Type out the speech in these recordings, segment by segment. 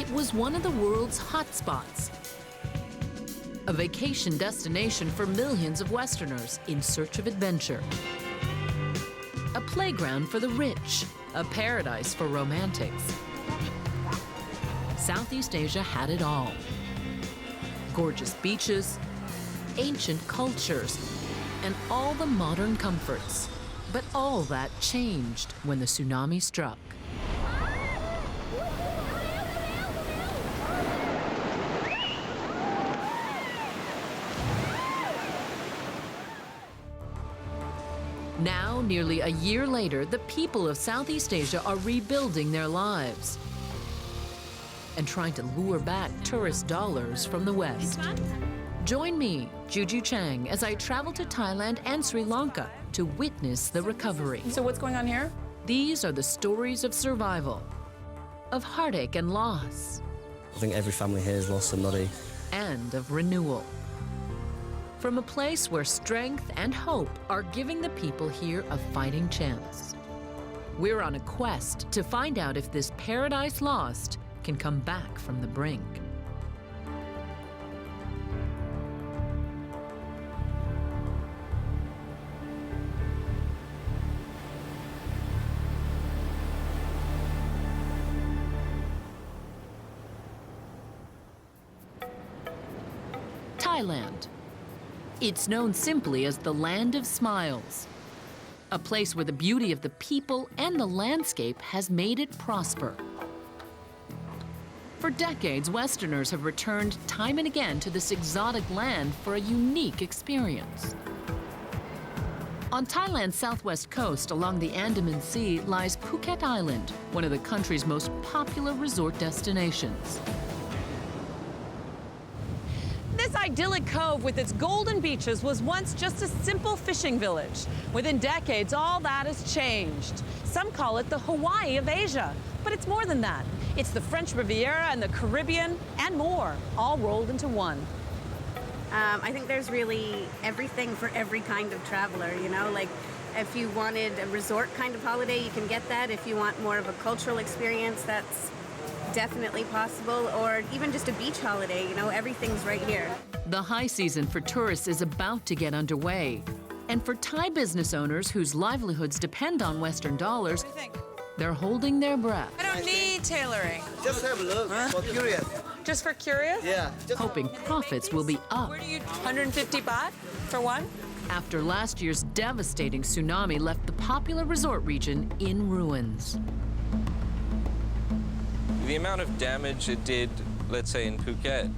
It was one of the world's hotspots, a vacation destination for millions of Westerners in search of adventure, a playground for the rich, a paradise for romantics. Southeast Asia had it all. Gorgeous beaches, ancient cultures, and all the modern comforts. But all that changed when the tsunami struck. Now, nearly a year later, the people of Southeast Asia are rebuilding their lives and trying to lure back tourist dollars from the West. Join me, Juju Chang, as I travel to Thailand and Sri Lanka to witness the recovery. So what's going on here? These are the stories of survival, of heartache and loss. I think every family here has lost somebody. And of renewal. From a place where strength and hope are giving the people here a fighting chance. We're on a quest to find out if this paradise lost can come back from the brink. Thailand. It's known simply as the Land of Smiles, a place where the beauty of the people and the landscape has made it prosper. For decades, Westerners have returned time and again to this exotic land for a unique experience. On Thailand's southwest coast along the Andaman Sea lies Phuket Island, one of the country's most popular resort destinations. This idyllic cove with its golden beaches was once just a simple fishing village. Within decades, all that has changed. Some call it the Hawaii of Asia, but it's more than that. It's the French Riviera and the Caribbean and more, all rolled into one. I think there's really everything for every kind of traveler, you know? Like, if you wanted a resort kind of holiday, you can get that. If you want more of a cultural experience, that's definitely possible, or even just a beach holiday, you know, everything's right here. The high season for tourists is about to get underway. And for Thai business owners whose livelihoods depend on Western dollars, What do you think? they're holding their breath, I don't need tailoring. Just have a look, for curious. Just for curious? Yeah. hoping profits will be up. Where do you, 150 baht for one? After last year's devastating tsunami left the popular resort region in ruins. The amount of damage it did, let's say in Phuket,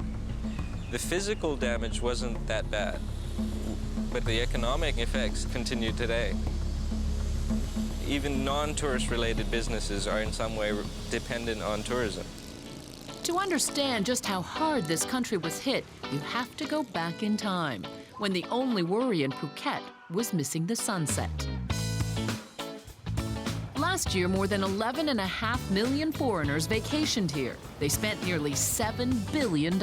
the physical damage wasn't that bad, but the economic effects continue today. Even non-tourist related businesses are in some way dependent on tourism. To understand just how hard this country was hit, you have to go back in time, when the only worry in Phuket was missing the sunset. Last year, more than 11.5 million foreigners vacationed here. They spent nearly $7 billion.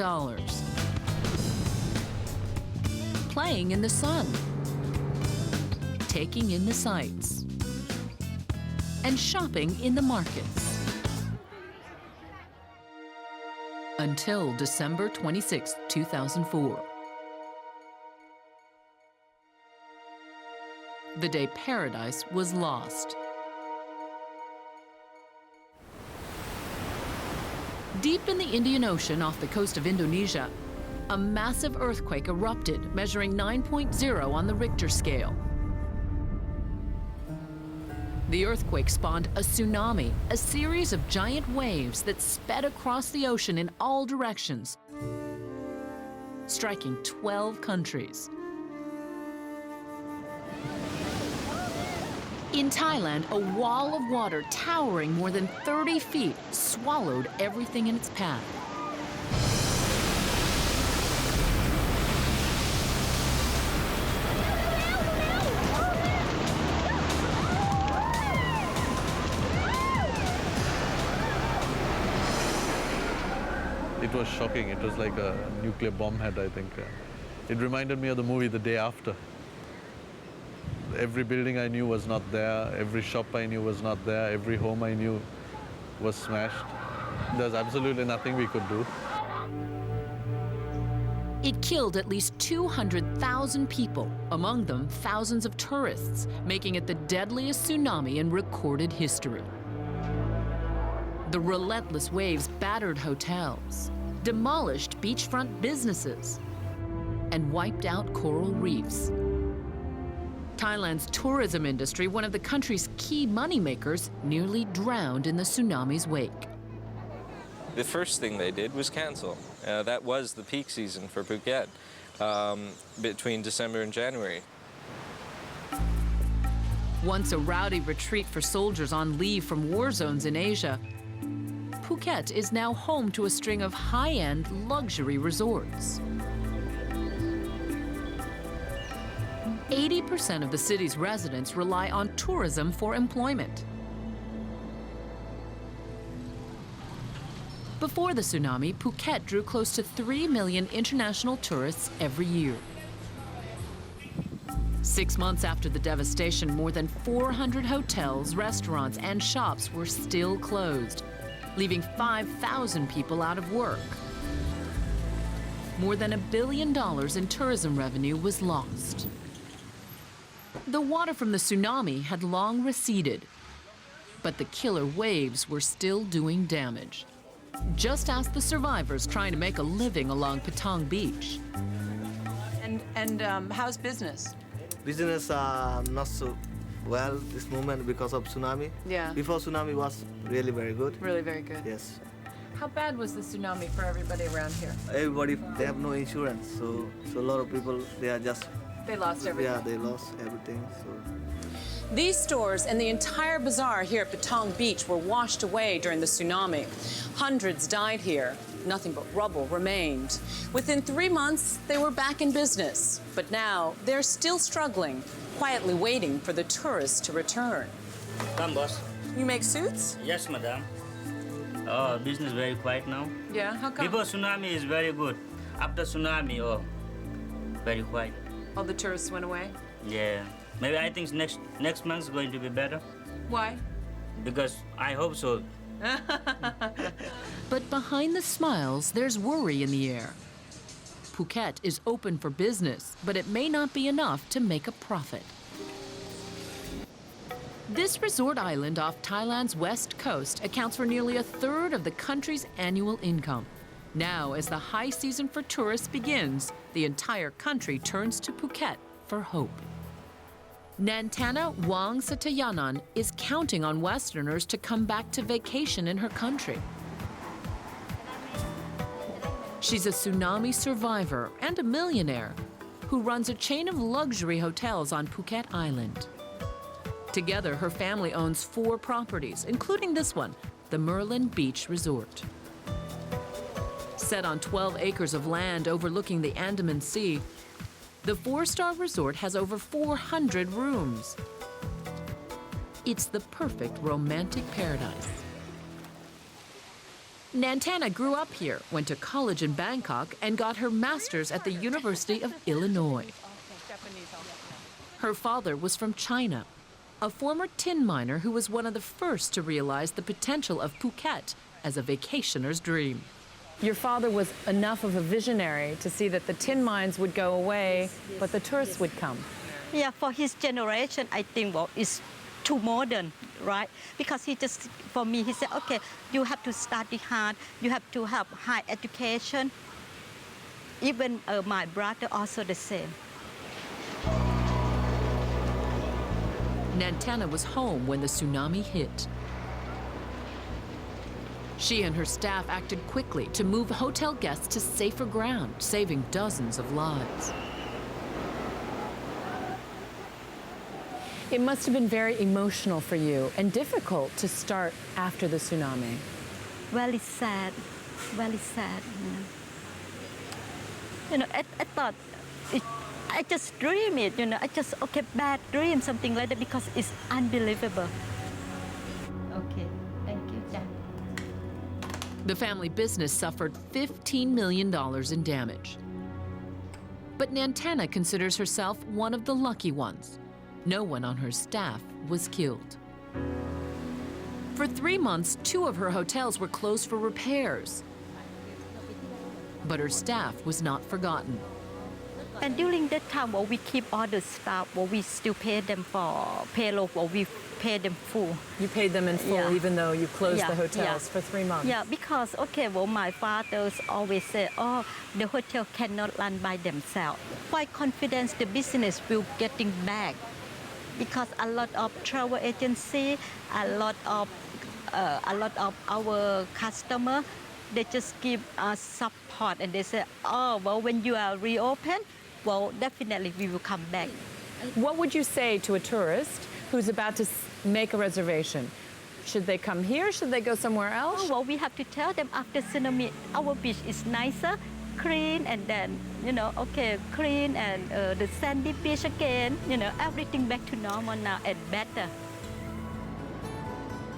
Playing in the sun, taking in the sights, and shopping in the markets. Until December 26, 2004. The day paradise was lost. Deep in the Indian Ocean off the coast of Indonesia, a massive earthquake erupted, measuring 9.0 on the Richter scale. The earthquake spawned a tsunami, a series of giant waves that sped across the ocean in all directions, striking 12 countries. In Thailand, a wall of water towering more than 30 feet swallowed everything in its path. It was shocking. It was like a nuclear bomb had, I think. It reminded me of the movie The Day After. Every building I knew was not there. Every shop I knew was not there. Every home I knew was smashed. There's absolutely nothing we could do. It killed at least 200,000 people, among them thousands of tourists, making it the deadliest tsunami in recorded history. The relentless waves battered hotels, demolished beachfront businesses, and wiped out coral reefs. Thailand's tourism industry, one of the country's key moneymakers, nearly drowned in the tsunami's wake. The first thing they did was cancel. That was the peak season for Phuket, between December and January. Once a rowdy retreat for soldiers on leave from war zones in Asia, Phuket is now home to a string of high-end luxury resorts. 80% of the city's residents rely on tourism for employment. Before the tsunami, Phuket drew close to 3 million international tourists every year. 6 months after the devastation, more than 400 hotels, restaurants, and shops were still closed, leaving 5,000 people out of work. More than $1 billion in tourism revenue was lost. The water from the tsunami had long receded, but the killer waves were still doing damage. Just ask the survivors trying to make a living along Patong Beach. And how's business? Business not so well this moment because of tsunami. Yeah. Before tsunami was really very good. Really very good. Yes. How bad was the tsunami for everybody around here? Everybody, they have no insurance, so a lot of people, they are just, They lost everything. yeah, they lost everything. So These stores and the entire bazaar here at Patong Beach were washed away during the tsunami. Hundreds died here. Nothing but rubble remained. Within 3 months, they were back in business. But now, they're still struggling, quietly waiting for the tourists to return. Come, boss. You make suits? Yes, madam. Oh, business very quiet now. Yeah, how come? Before tsunami is very good. After tsunami, oh, very quiet. All the tourists went away? Yeah. Maybe I think next month is going to be better. Why? Because I hope so. But behind the smiles, there's worry in the air. Phuket is open for business, but it may not be enough to make a profit. This resort island off Thailand's west coast accounts for nearly a third of the country's annual income. Now, as the high season for tourists begins, the entire country turns to Phuket for hope. Nantana Wang Satayanan is counting on Westerners to come back to vacation in her country. She's a tsunami survivor and a millionaire who runs a chain of luxury hotels on Phuket Island. Together, her family owns 4 properties, including this one, the Merlin Beach Resort. Set on 12 acres of land overlooking the Andaman Sea, the 4-star resort has over 400 rooms. It's the perfect romantic paradise. Nantana grew up here, went to college in Bangkok, and got her master's at the University of Illinois. Her father was from China, a former tin miner who was one of the first to realize the potential of Phuket as a vacationer's dream. Your father was enough of a visionary to see that the tin mines would go away, but the tourists would come. Yeah, for his generation, I think, well, it's too modern, right? Because he just, for me, he said, okay, you have to study hard, you have to have high education. Even my brother also the same. Nantana was home when the tsunami hit. She and her staff acted quickly to move hotel guests to safer ground, saving dozens of lives. It must have been very emotional for you and difficult to start after the tsunami. Very sad, very sad. I thought, I just dream it, I just, okay, bad dream, something like that, because it's unbelievable. Okay, thank you, Jack. The family business suffered $15 million in damage. But Nantana considers herself one of the lucky ones. No one on her staff was killed. For 3 months, 2 of her hotels were closed for repairs. But her staff was not forgotten. And during that time, we keep all the staff, we still pay them for payroll, we pay them full. You paid them in full, Yeah. even though you closed Yeah, the hotels yeah. for 3 months. Yeah, because, my fathers always say, oh, the hotel cannot run by themselves. Quite confident the business will getting back because a lot of travel agency, a lot of our customer, they just give us support and they say, oh, well, when you are reopened, well, definitely we will come back. What would you say to a tourist who's about to make a reservation? Should they come here? Should they go somewhere else? Oh, well, we have to tell them after tsunami, our beach is nicer, clean, and then, clean and the sandy beach again, everything back to normal now and better.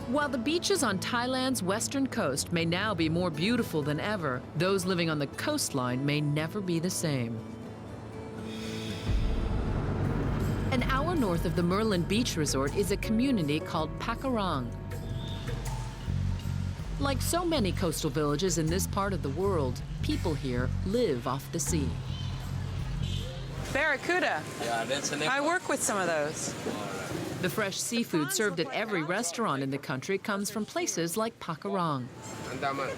While the beaches on Thailand's western coast may now be more beautiful than ever, those living on the coastline may never be the same. An hour north of the Merlin Beach Resort is a community called Pakarang. Like so many coastal villages in this part of the world, people here live off the sea. Barracuda. Yeah, that's an I work with some of those. The fresh seafood served at every restaurant in the country comes from places like Pakarang.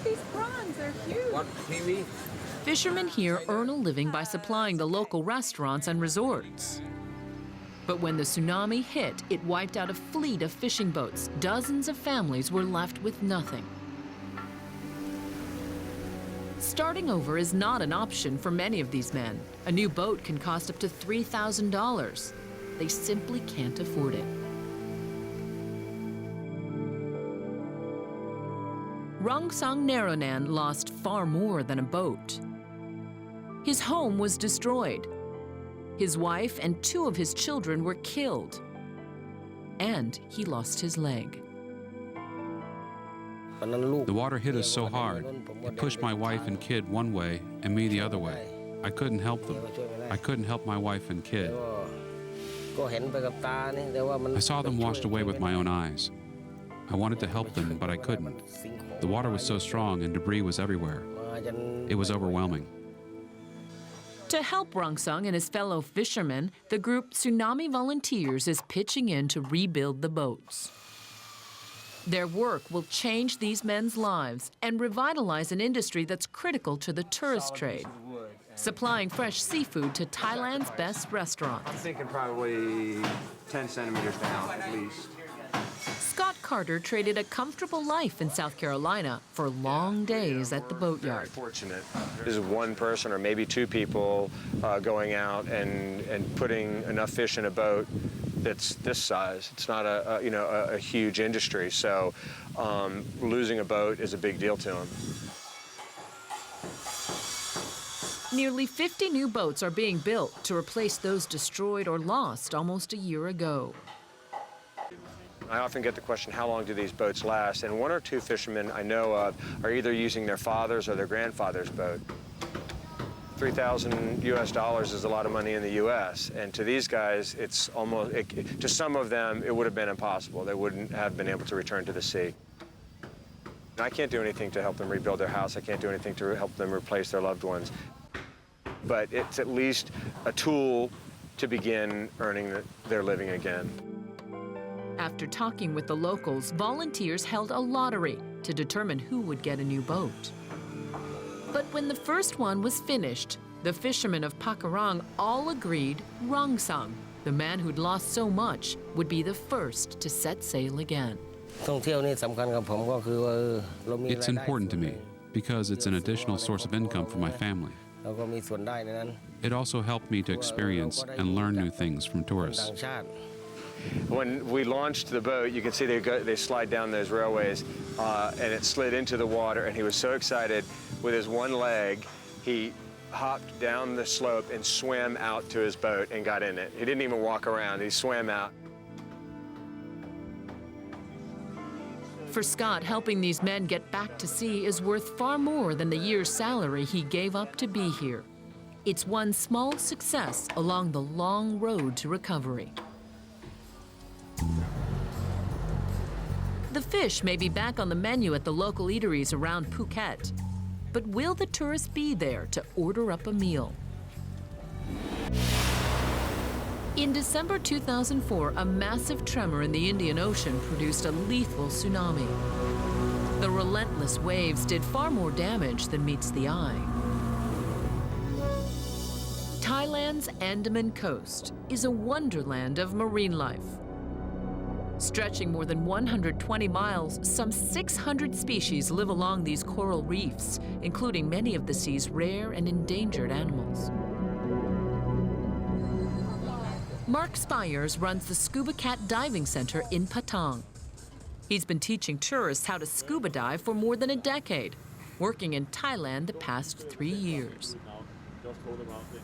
These prawns are huge. Fishermen here earn a living by supplying the local restaurants and resorts. But when the tsunami hit, it wiped out a fleet of fishing boats. Dozens of families were left with nothing. Starting over is not an option for many of these men. A new boat can cost up to $3,000. They simply can't afford it. Rongsang Naronan lost far more than a boat. His home was destroyed. His wife and 2 of his children were killed. And he lost his leg. The water hit us so hard. It pushed my wife and kid one way and me the other way. I couldn't help them. I couldn't help my wife and kid. I saw them washed away with my own eyes. I wanted to help them, but I couldn't. The water was so strong and debris was everywhere. It was overwhelming. To help Rongsang and his fellow fishermen, the group Tsunami Volunteers is pitching in to rebuild the boats. Their work will change these men's lives and revitalize an industry that's critical to the tourist trade, supplying fresh seafood to Thailand's best restaurants. I'm thinking probably 10 centimeters down at least. Scott Carter traded a comfortable life in South Carolina for long days at the boatyard. Fortunate. This is one person or maybe 2 people going out and putting enough fish in a boat that's this size. It's not a huge industry, so losing a boat is a big deal to them. Nearly 50 new boats are being built to replace those destroyed or lost almost a year ago. I often get the question, how long do these boats last? And 1 or 2 fishermen I know of are either using their father's or their grandfather's boat. $3,000 US is a lot of money in the US, and to these guys, it's almost, to some of them, it would have been impossible. They wouldn't have been able to return to the sea. I can't do anything to help them rebuild their house. I can't do anything to help them replace their loved ones. But it's at least a tool to begin earning their living again. After talking with the locals, volunteers held a lottery to determine who would get a new boat. But when the first one was finished, the fishermen of Pakarang all agreed Rongsang, the man who'd lost so much, would be the first to set sail again. It's important to me because it's an additional source of income for my family. It also helped me to experience and learn new things from tourists. When we launched the boat, you can see they slide down those railways, and it slid into the water, and he was so excited. With his one leg, he hopped down the slope and swam out to his boat and got in it. He didn't even walk around, he swam out. For Scott, helping these men get back to sea is worth far more than the year's salary he gave up to be here. It's one small success along the long road to recovery. The fish may be back on the menu at the local eateries around Phuket, but will the tourists be there to order up a meal? In December 2004, a massive tremor in the Indian Ocean produced a lethal tsunami. The relentless waves did far more damage than meets the eye. Thailand's Andaman coast is a wonderland of marine life. Stretching more than 120 miles, some 600 species live along these coral reefs, including many of the sea's rare and endangered animals. Mark Spires runs the Scuba Cat Diving Center in Patong. He's been teaching tourists how to scuba dive for more than a decade, working in Thailand the past 3 years.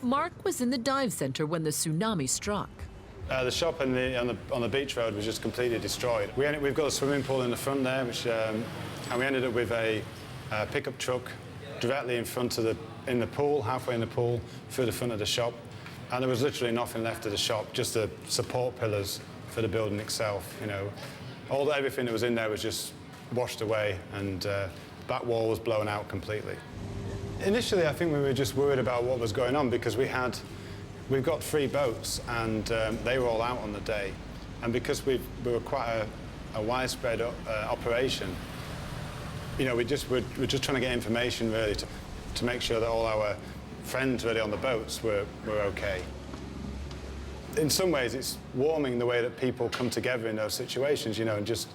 Mark was in the dive center when the tsunami struck. The shop on the beach road was just completely destroyed. We've got a swimming pool in the front there, and we ended up with a pickup truck directly in the pool, halfway in the pool, through the front of the shop. And there was literally nothing left of the shop, just the support pillars for the building itself. You know, everything that was in there was just washed away, and back wall was blown out completely. Initially, I think we were just worried about what was going on because we've got 3 boats, and they were all out on the day. And because we were quite a widespread operation, you know, we're just trying to get information really to make sure that all our friends really on the boats were okay. In some ways, it's warming the way that people come together in those situations, you know, and just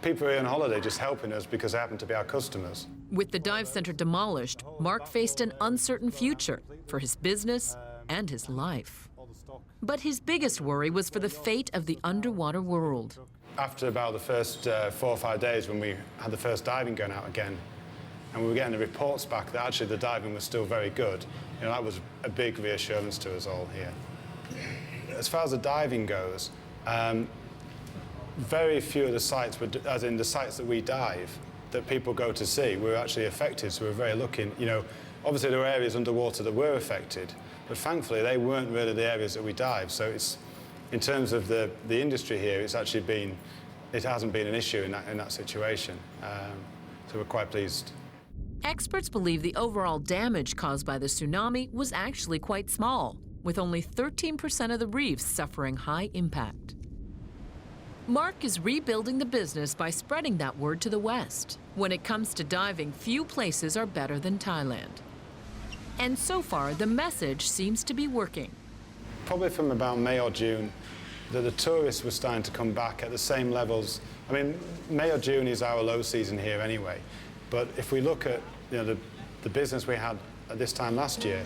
people are on holiday just helping us because they happen to be our customers. With the dive center demolished, Mark faced an uncertain future for his business and his life. But his biggest worry was for the fate of the underwater world. After about the first 4 or 5 days when we had the first diving going out again, and we were getting the reports back that actually the diving was still very good, you know, that was a big reassurance to us all here. As far as the diving goes, very few of the sites, as in the sites that we dive, that people go to see, were actually affected, so we're very lucky. You know, obviously there were areas underwater that were affected, but thankfully they weren't really the areas that we dive. So it's, in terms of the industry here, it hasn't been an issue in that situation. So we're quite pleased. Experts believe the overall damage caused by the tsunami was actually quite small, with only 13% of the reefs suffering high impact. Mark is rebuilding the business by spreading that word to the West. When it comes to diving, few places are better than Thailand. And so far, the message seems to be working. Probably from about May or June, the tourists were starting to come back at the same levels. I mean, May or June is our low season here anyway. But if we look at, you know, the business we had at this time last year,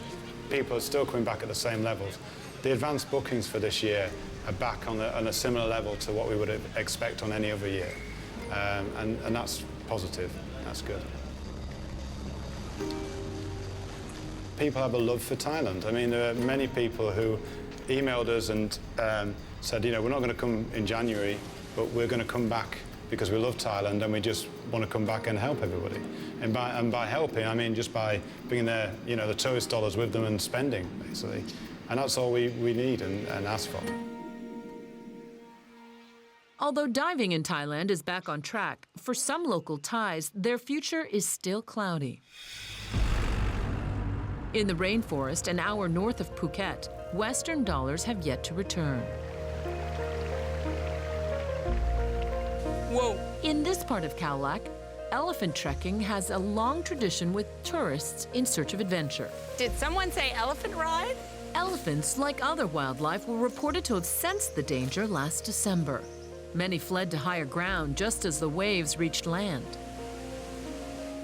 people are still coming back at the same levels. The advanced bookings for this year are back on a similar level to what we would expect on any other year. And that's positive, that's good. People have a love for Thailand. I mean, there are many people who emailed us and said, you know, we're not going to come in January, but we're going to come back because we love Thailand and we just want to come back and help everybody. And by helping, I mean just by bringing their, you know, the tourist dollars with them and spending, basically. And that's all we need and ask for. Although diving in Thailand is back on track, for some local Thais, their future is still cloudy. In the rainforest, an hour north of Phuket, Western dollars have yet to return. Whoa. In this part of Khao Lak, elephant trekking has a long tradition with tourists in search of adventure. Did someone say elephant ride? Elephants, like other wildlife, were reported to have sensed the danger last December. Many fled to higher ground just as the waves reached land.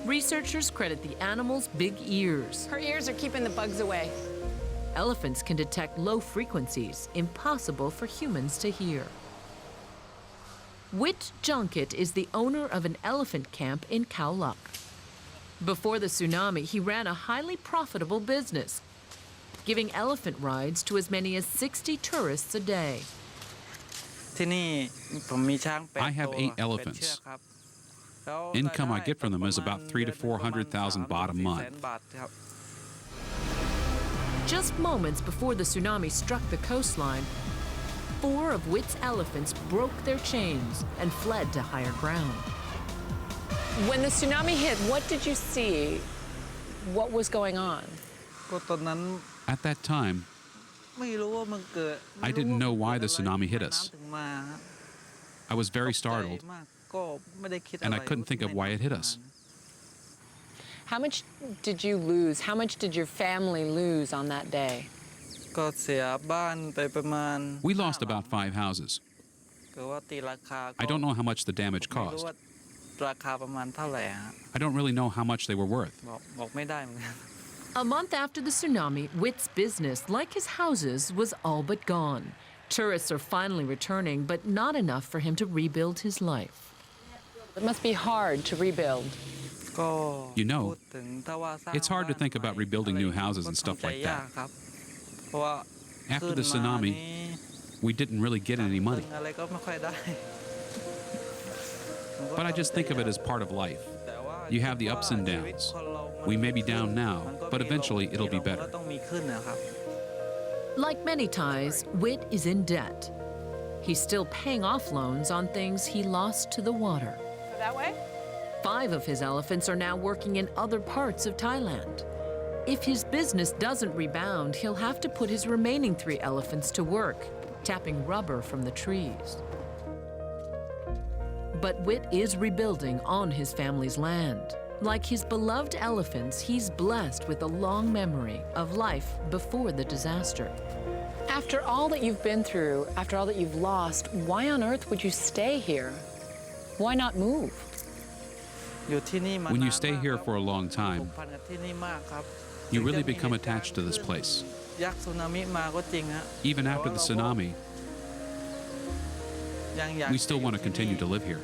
Researchers credit the animal's big ears. Her ears are keeping the bugs away. Elephants can detect low frequencies, impossible for humans to hear. Wit Junket is the owner of an elephant camp in Khao Lak. Before the tsunami, he ran a highly profitable business, giving elephant rides to as many as 60 tourists a day. I have 8 elephants. Income I get from them is about 300,000 to 400,000 baht a month. Just moments before the tsunami struck the coastline, 4 of Witt's elephants broke their chains and fled to higher ground. When the tsunami hit, what did you see? What was going on? At that time, I didn't know why the tsunami hit us. I was very startled, and I couldn't think of why it hit us. How much did you lose? How much did your family lose on that day? We lost about 5 houses. I don't know how much the damage cost. I don't really know how much they were worth. A month after the tsunami, Witt's business, like his houses, was all but gone. Tourists are finally returning, but not enough for him to rebuild his life. It must be hard to rebuild. You know, it's hard to think about rebuilding new houses and stuff like that. After the tsunami, we didn't really get any money. But I just think of it as part of life. You have the ups and downs. We may be down now, but eventually it'll be better. Like many Thais, Witt is in debt. He's still paying off loans on things he lost to the water. That way? 5 of his elephants are now working in other parts of Thailand. If his business doesn't rebound, he'll have to put his remaining 3 elephants to work, tapping rubber from the trees. But Witt is rebuilding on his family's land. Like his beloved elephants, he's blessed with a long memory of life before the disaster. After all that you've been through, after all that you've lost, why on earth would you stay here? Why not move? When you stay here for a long time, you really become attached to this place. Even after the tsunami, we still want to continue to live here.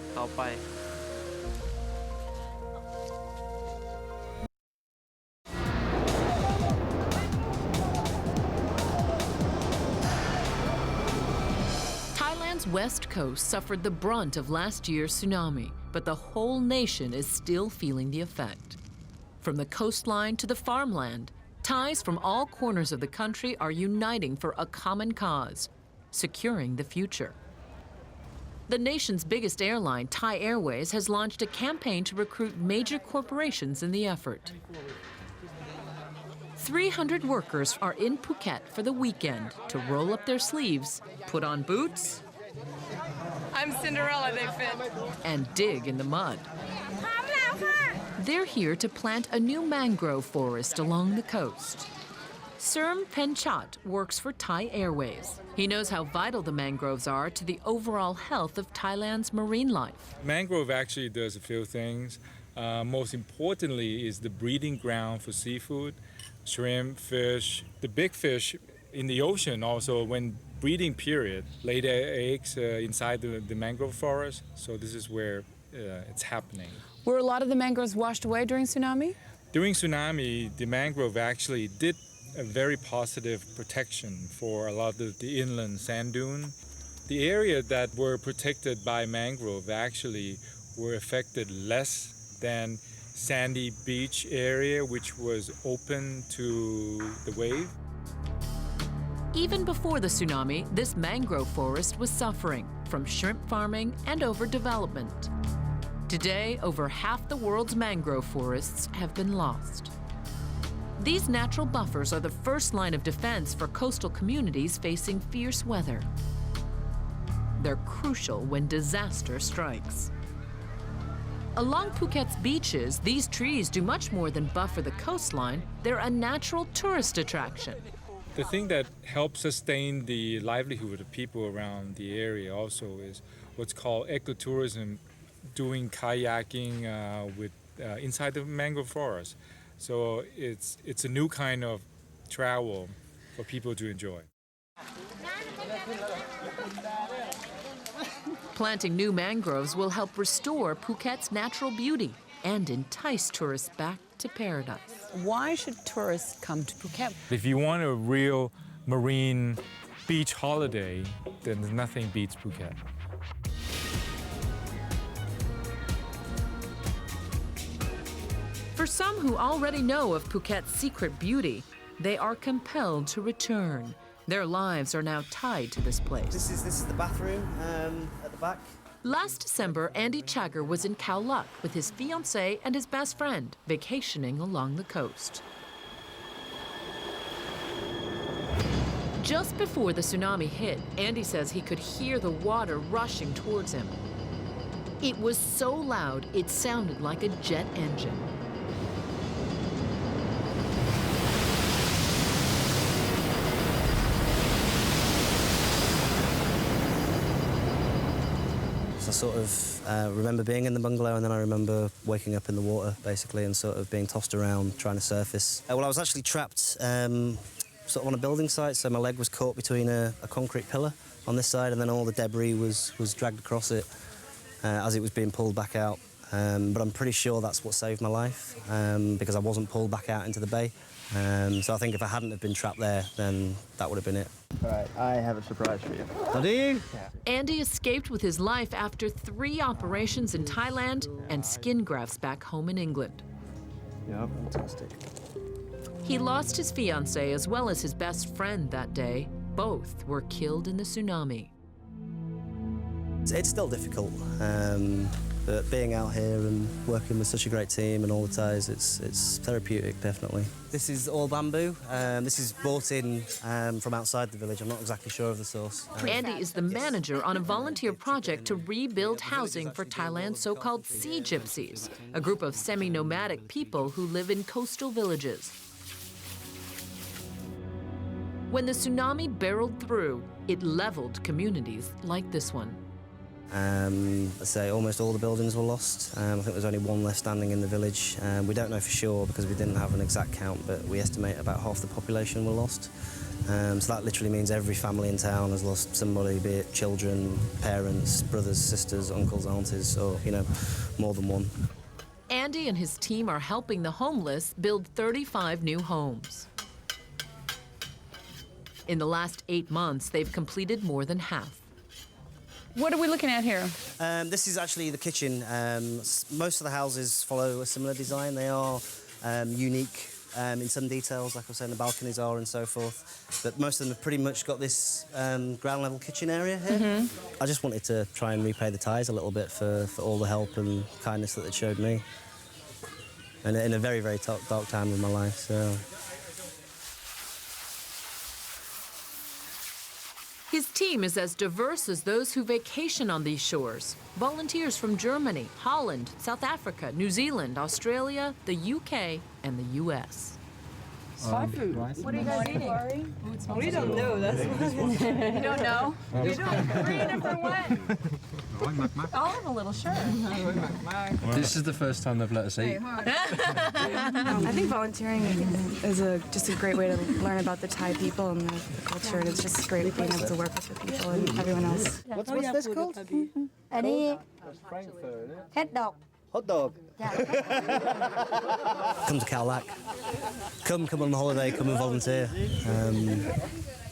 Thailand's west coast suffered the brunt of last year's tsunami, but the whole nation is still feeling the effect. From the coastline to the farmland, Thais from all corners of the country are uniting for a common cause: securing the future. The nation's biggest airline, Thai Airways, has launched a campaign to recruit major corporations in the effort. 300 workers are in Phuket for the weekend to roll up their sleeves, put on boots, I'm Cinderella, they fit. and dig in the mud. They're here to plant a new mangrove forest along the coast. Serm Penchat works for Thai Airways. He knows how vital the mangroves are to the overall health of Thailand's marine life. Mangrove actually does a few things. Most importantly is the breeding ground for seafood, shrimp, fish. The big fish in the ocean also, when breeding period, lay their eggs inside the mangrove forest. So this is where it's happening. Were a lot of the mangroves washed away during tsunami? During tsunami, the mangrove actually did a very positive protection for a lot of the inland sand dune. The area that were protected by mangrove actually were affected less than sandy beach area, which was open to the wave. Even before the tsunami, this mangrove forest was suffering from shrimp farming and overdevelopment. Today, over half the world's mangrove forests have been lost. These natural buffers are the first line of defense for coastal communities facing fierce weather. They're crucial when disaster strikes. Along Phuket's beaches, these trees do much more than buffer the coastline. They're a natural tourist attraction. The thing that helps sustain the livelihood of people around the area also is what's called ecotourism, doing kayaking inside the mangrove forest. So it's a new kind of travel for people to enjoy. Planting new mangroves will help restore Phuket's natural beauty and entice tourists back to paradise. Why should tourists come to Phuket? If you want a real marine beach holiday, then nothing beats Phuket. For some who already know of Phuket's secret beauty, they are compelled to return. Their lives are now tied to this place. This is the bathroom at the back. Last December, Andy Chagger was in Khao Lak with his fiancée and his best friend, vacationing along the coast. Just before the tsunami hit, Andy says he could hear the water rushing towards him. It was so loud, it sounded like a jet engine. So I sort of remember being in the bungalow, and then I remember waking up in the water, basically, and sort of being tossed around, trying to surface. Well, I was actually trapped sort of on a building site, so my leg was caught between a concrete pillar on this side, and then all the debris was dragged across it as it was being pulled back out. But I'm pretty sure that's what saved my life, because I wasn't pulled back out into the bay. So I think if I hadn't have been trapped there, then that would have been it. All right, I have a surprise for you. Oh, do you? Yeah. Andy escaped with his life after 3 operations in Thailand and skin grafts back home in England. Yeah, fantastic. He lost his fiancée as well as his best friend that day. Both were killed in the tsunami. It's still difficult, but being out here and working with such a great team and all the ties, it's therapeutic, definitely. This is all bamboo. This is brought in from outside the village. I'm not exactly sure of the source. Andy is the manager on a volunteer project to rebuild housing for Thailand's so-called sea gypsies, a group of semi-nomadic people who live in coastal villages. When the tsunami barreled through, it leveled communities like this one. I'd say almost all the buildings were lost. I think there's only one left standing in the village. We don't know for sure because we didn't have an exact count, but we estimate about half the population were lost. So that literally means every family in town has lost somebody, be it children, parents, brothers, sisters, uncles, aunties, or, you know, more than one. Andy and his team are helping the homeless build 35 new homes. In the last 8 months, they've completed more than half. What are we looking at here? This is actually the kitchen. Most of the houses follow a similar design. They are unique in some details, like I was saying, the balconies are and so forth. But most of them have pretty much got this ground level kitchen area here. Mm-hmm. I just wanted to try and repay the Thais a little bit for all the help and kindness that they showed me. And in a very, very dark time of my life, so. His team is as diverse as those who vacation on these shores. Volunteers from Germany, Holland, South Africa, New Zealand, Australia, the UK, and the US. Thai food. What are you guys eating? We don't know. That's you don't know? You don't green for what? I'll have a little, sure. This is the first time they've let us eat. I think volunteering is just a great way to learn about the Thai people and the culture, and it's just great being able to work with the people and everyone else. What's this called? Hot dog. Hot dog? Come to Khao Lak. Come on holiday, come and volunteer.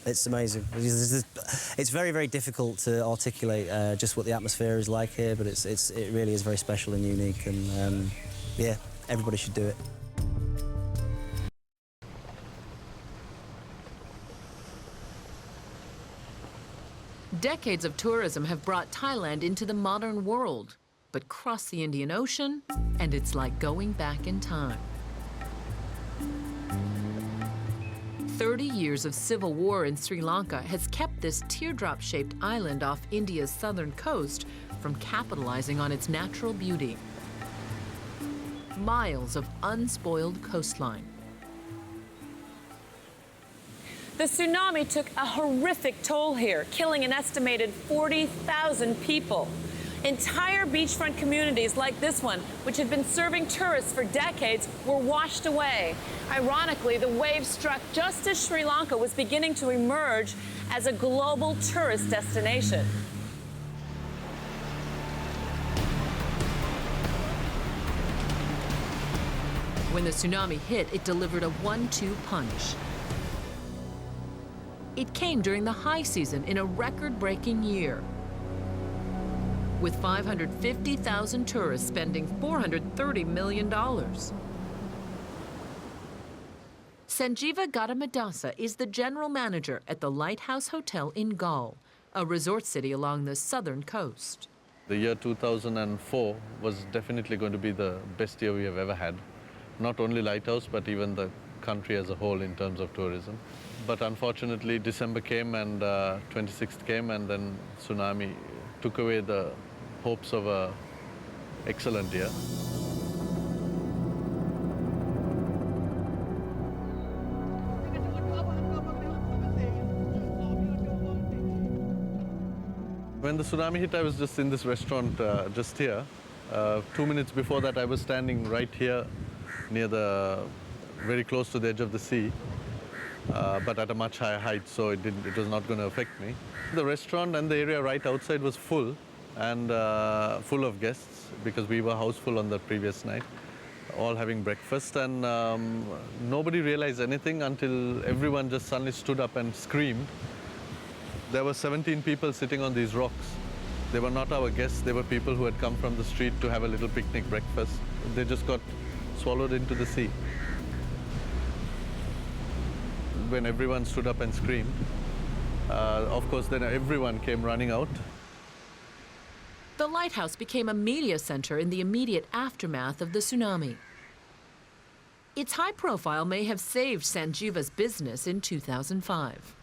It's amazing. It's very, very difficult to articulate just what the atmosphere is like here, but it really is very special and unique, and yeah, everybody should do it. Decades of tourism have brought Thailand into the modern world, but cross the Indian Ocean, and it's like going back in time. 30 years of civil war in Sri Lanka has kept this teardrop-shaped island off India's southern coast from capitalizing on its natural beauty. Miles of unspoiled coastline. The tsunami took a horrific toll here, killing an estimated 40,000 people. Entire beachfront communities like this one, which had been serving tourists for decades, were washed away. Ironically, the wave struck just as Sri Lanka was beginning to emerge as a global tourist destination. When the tsunami hit, it delivered a 1-2 punch. It came during the high season in a record-breaking year, with 550,000 tourists spending $430 million. Sanjeeva Gadamadasa is the general manager at the Lighthouse Hotel in Galle, a resort city along the southern coast. The year 2004 was definitely going to be the best year we have ever had. Not only Lighthouse, but even the country as a whole in terms of tourism. But unfortunately, December came and 26th came, and then tsunami took away the hopes of an excellent year. When the tsunami hit, I was just in this restaurant just here. 2 minutes before that, I was standing right here near very close to the edge of the sea, but at a much higher height, so it was not going to affect me. The restaurant and the area right outside was full, and full of guests, because we were houseful on the previous night, all having breakfast, and nobody realized anything until everyone just suddenly stood up and screamed. There were 17 people sitting on these rocks. They were not our guests, they were people who had come from the street to have a little picnic breakfast. They just got swallowed into the sea. When everyone stood up and screamed, of course, then everyone came running out. The lighthouse became a media center in the immediate aftermath of the tsunami. Its high profile may have saved Sanjeeva's business in 2005.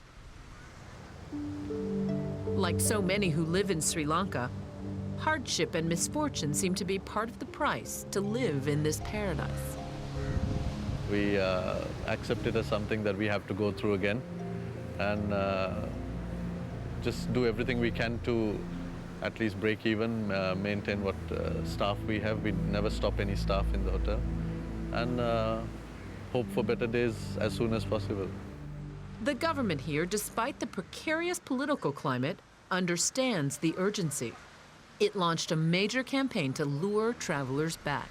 Like so many who live in Sri Lanka, hardship and misfortune seem to be part of the price to live in this paradise. We accept it as something that we have to go through again, and just do everything we can to at least break even, maintain what staff we have. We never stop any staff in the hotel, and hope for better days as soon as possible. The government here, despite the precarious political climate, understands the urgency. It launched a major campaign to lure travelers back.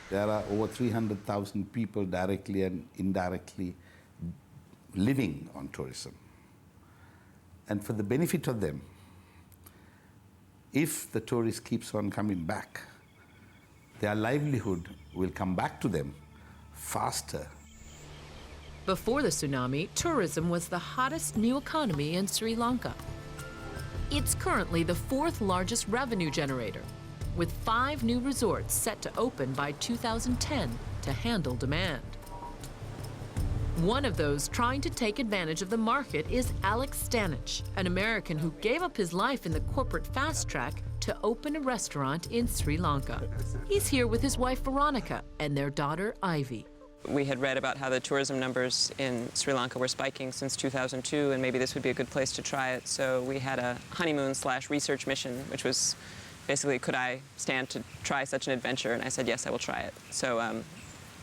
There are over 300,000 people directly and indirectly living on tourism. And for the benefit of them, if the tourist keeps on coming back, their livelihood will come back to them faster. Before the tsunami, tourism was the hottest new economy in Sri Lanka. It's currently the fourth largest revenue generator, with 5 new resorts set to open by 2010 to handle demand. One of those trying to take advantage of the market is Alex Stanich, an American who gave up his life in the corporate fast track to open a restaurant in Sri Lanka. He's here with his wife Veronica and their daughter Ivy. We had read about how the tourism numbers in Sri Lanka were spiking since 2002, and maybe this would be a good place to try it. So we had a honeymoon/research mission, which was basically, could I stand to try such an adventure? And I said, yes, I will try it. So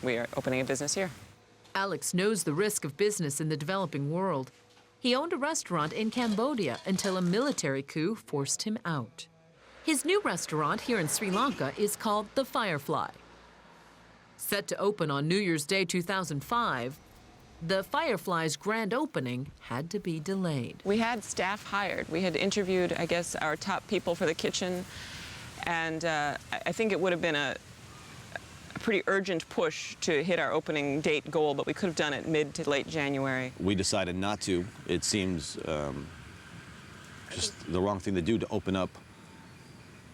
we are opening a business here. Alex knows the risk of business in the developing world. He owned a restaurant in Cambodia until a military coup forced him out. His new restaurant here in Sri Lanka is called The Firefly. Set to open on New Year's Day 2005, the Firefly's grand opening had to be delayed. We had staff hired. We had interviewed, I guess, our top people for the kitchen, and I think it would have been a pretty urgent push to hit our opening date goal, but we could have done it mid to late January. We decided not to. It seems just the wrong thing to do to open up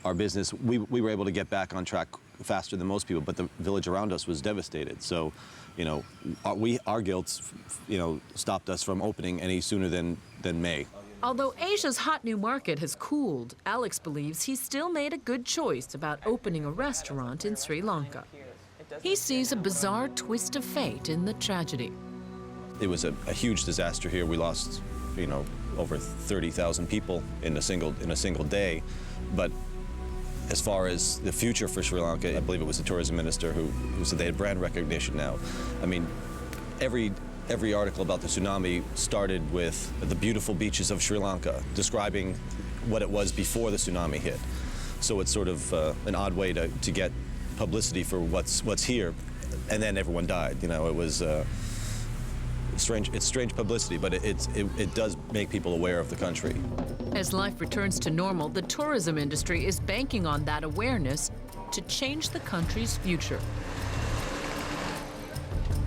our business. We were able to get back on track faster than most people, but the village around us was devastated. So, you know, our guilt, you know, stopped us from opening any sooner than May. Although Asia's hot new market has cooled, Alex believes he still made a good choice about opening a restaurant in Sri Lanka. He sees a bizarre twist of fate in the tragedy. It was a huge disaster here. We lost, you know, over 30,000 people in a single day. But as far as the future for Sri Lanka, I believe it was the tourism minister who said they had brand recognition now. I mean, every article about the tsunami started with the beautiful beaches of Sri Lanka, describing what it was before the tsunami hit. So it's sort of an odd way to get publicity for what's here, and then everyone died. You know, it was strange. It's strange publicity, but it does make people aware of the country. As life returns to normal, the tourism industry is banking on that awareness to change the country's future.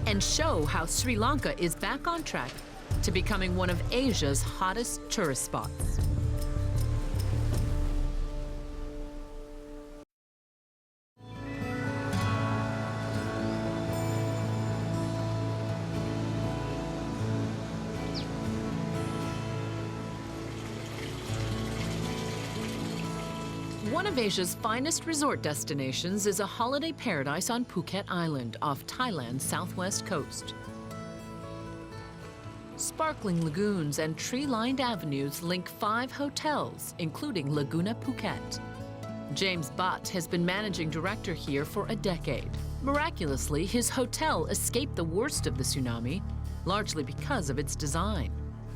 and show how Sri Lanka is back on track to becoming one of Asia's hottest tourist spots. One of Asia's finest resort destinations is a holiday paradise on Phuket Island off Thailand's southwest coast. Sparkling lagoons and tree-lined avenues link 5 hotels, including Laguna Phuket. James Butt has been managing director here for a decade. Miraculously, his hotel escaped the worst of the tsunami, largely because of its design.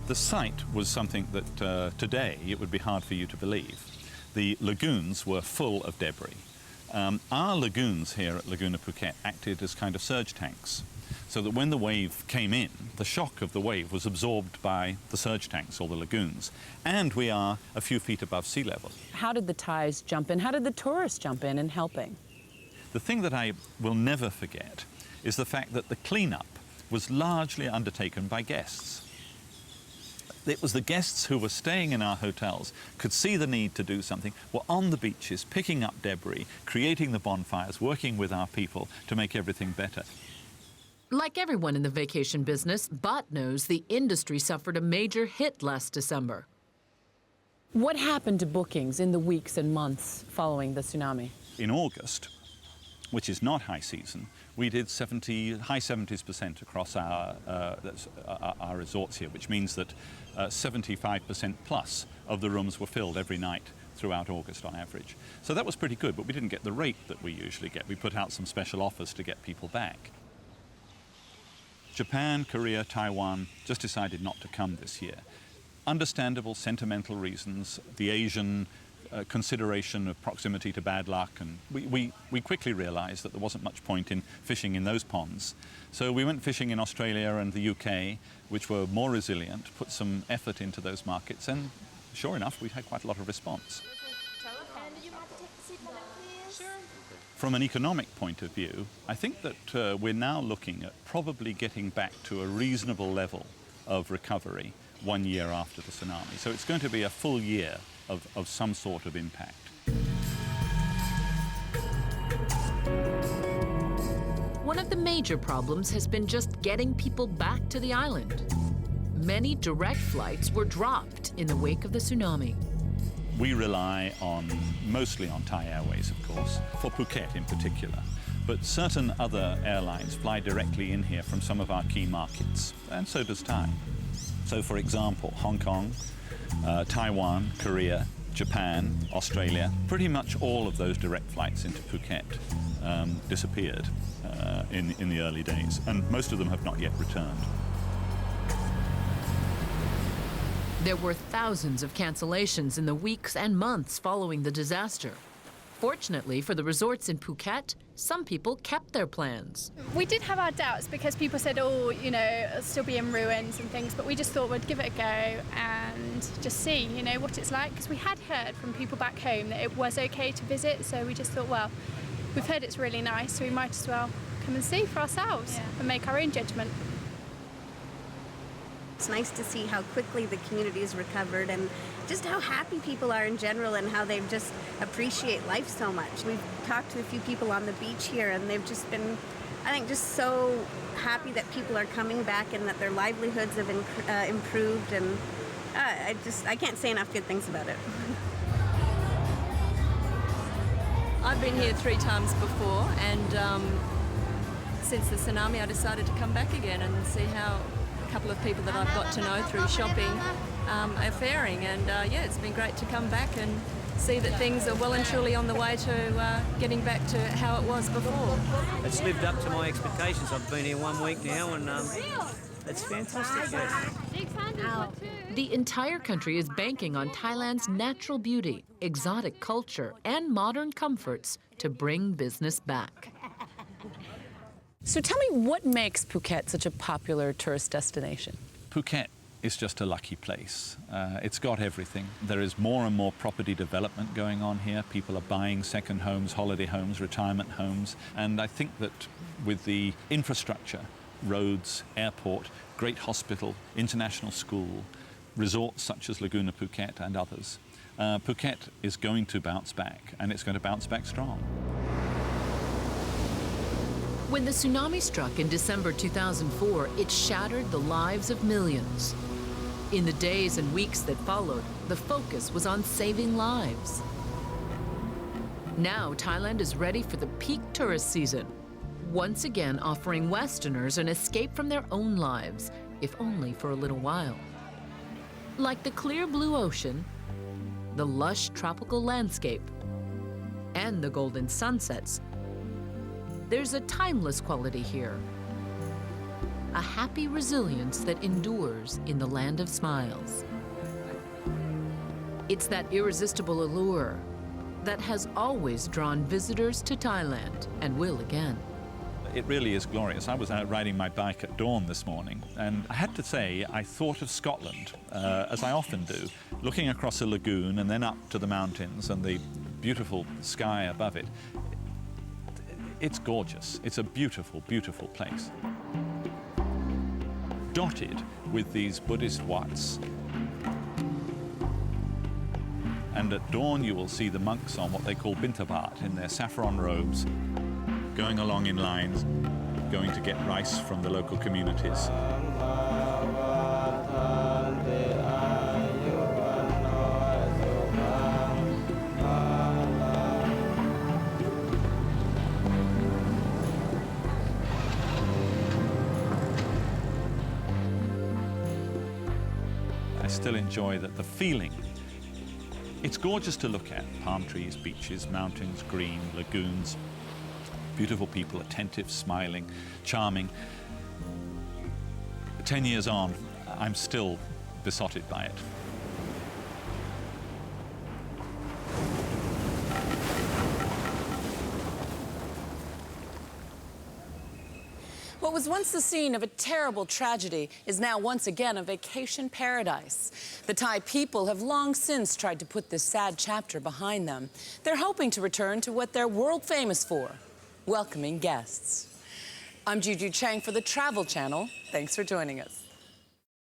The site was something that today it would be hard for you to believe. The lagoons were full of debris. Our lagoons here at Laguna Phuket acted as kind of surge tanks, so that when the wave came in, the shock of the wave was absorbed by the surge tanks or the lagoons, and we are a few feet above sea level. How did the Thais jump in? How did the tourists jump in helping? The thing that I will never forget is the fact that the cleanup was largely undertaken by guests. It was the guests who were staying in our hotels, could see the need to do something, were on the beaches, picking up debris, creating the bonfires, working with our people to make everything better. Like everyone in the vacation business, Butt knows the industry suffered a major hit last December. What happened to bookings in the weeks and months following the tsunami? In August, which is not high season, we did high 70% across our resorts here, which means that 75% plus of the rooms were filled every night throughout August on average. So that was pretty good, but we didn't get the rate that we usually get. We put out some special offers to get people back. Japan, Korea, Taiwan just decided not to come this year. Understandable, sentimental reasons, the Asian consideration of proximity to bad luck, and we quickly realized that there wasn't much point in fishing in those ponds. So we went fishing in Australia and the UK, which were more resilient, put some effort into those markets, and sure enough, we had quite a lot of response. From an economic point of view, I think that we're now looking at probably getting back to a reasonable level of recovery 1 year after the tsunami. So it's going to be a full year of some sort of impact. One of the major problems has been just getting people back to the island. Many direct flights were dropped in the wake of the tsunami. We rely mostly on Thai Airways, of course, for Phuket in particular. But certain other airlines fly directly in here from some of our key markets, and so does Thai. So, for example, Hong Kong, Taiwan, Korea, Japan, Australia, pretty much all of those direct flights into Phuket disappeared in the early days, and most of them have not yet returned. There were thousands of cancellations in the weeks and months following the disaster. Fortunately for the resorts in Phuket, some people kept their plans. We did have our doubts because people said, oh, you know, it'll still be in ruins and things, but we just thought we'd give it a go and just see, you know, what it's like. Because we had heard from people back home that it was okay to visit, so we just thought, well, we've heard it's really nice, so we might as well come and see for ourselves and make our own judgment. It's nice to see how quickly the community's recovered and just how happy people are in general and how they just appreciate life so much. We've talked to a few people on the beach here and they've just been, I think, just so happy that people are coming back and that their livelihoods have improved, and I can't say enough good things about it. I've been here 3 times before, and since the tsunami I decided to come back again and see how a couple of people that I've got to know through shopping are faring, and yeah, it's been great to come back and see that things are well and truly on the way to getting back to how it was before. It's lived up to my expectations. I've been here 1 week now, and it's fantastic. Yeah. The entire country is banking on Thailand's natural beauty, exotic culture, and modern comforts to bring business back. So tell me, what makes Phuket such a popular tourist destination? Phuket is just a lucky place. It's got everything. There is more and more property development going on here. People are buying second homes, holiday homes, retirement homes. And I think that with the infrastructure roads, airport, great hospital, international school, resorts such as Laguna Phuket and others. Phuket is going to bounce back, and it's going to bounce back strong. When the tsunami struck in December 2004, it shattered the lives of millions. In the days and weeks that followed, the focus was on saving lives. Now, Thailand is ready for the peak tourist season, once again offering Westerners an escape from their own lives, if only for a little while. Like the clear blue ocean, the lush tropical landscape, and the golden sunsets, there's a timeless quality here. A happy resilience that endures in the land of smiles. It's that irresistible allure that has always drawn visitors to Thailand and will again. It really is glorious. I was out riding my bike at dawn this morning, and I had to say I thought of Scotland, as I often do, looking across a lagoon and then up to the mountains and the beautiful sky above it. It's gorgeous. It's a beautiful, beautiful place. Dotted with these Buddhist wats. And at dawn you will see the monks on what they call bintabat in their saffron robes, going along in lines, going to get rice from the local communities. I still enjoy the feeling. It's gorgeous to look at. Palm trees, beaches, mountains, green, lagoons, beautiful people, attentive, smiling, charming. 10 years on, I'm still besotted by it. What was once the scene of a terrible tragedy is now once again a vacation paradise. The Thai people have long since tried to put this sad chapter behind them. They're hoping to return to what they're world famous for, welcoming guests. I'm Juju Chang for the Travel Channel. Thanks for joining us.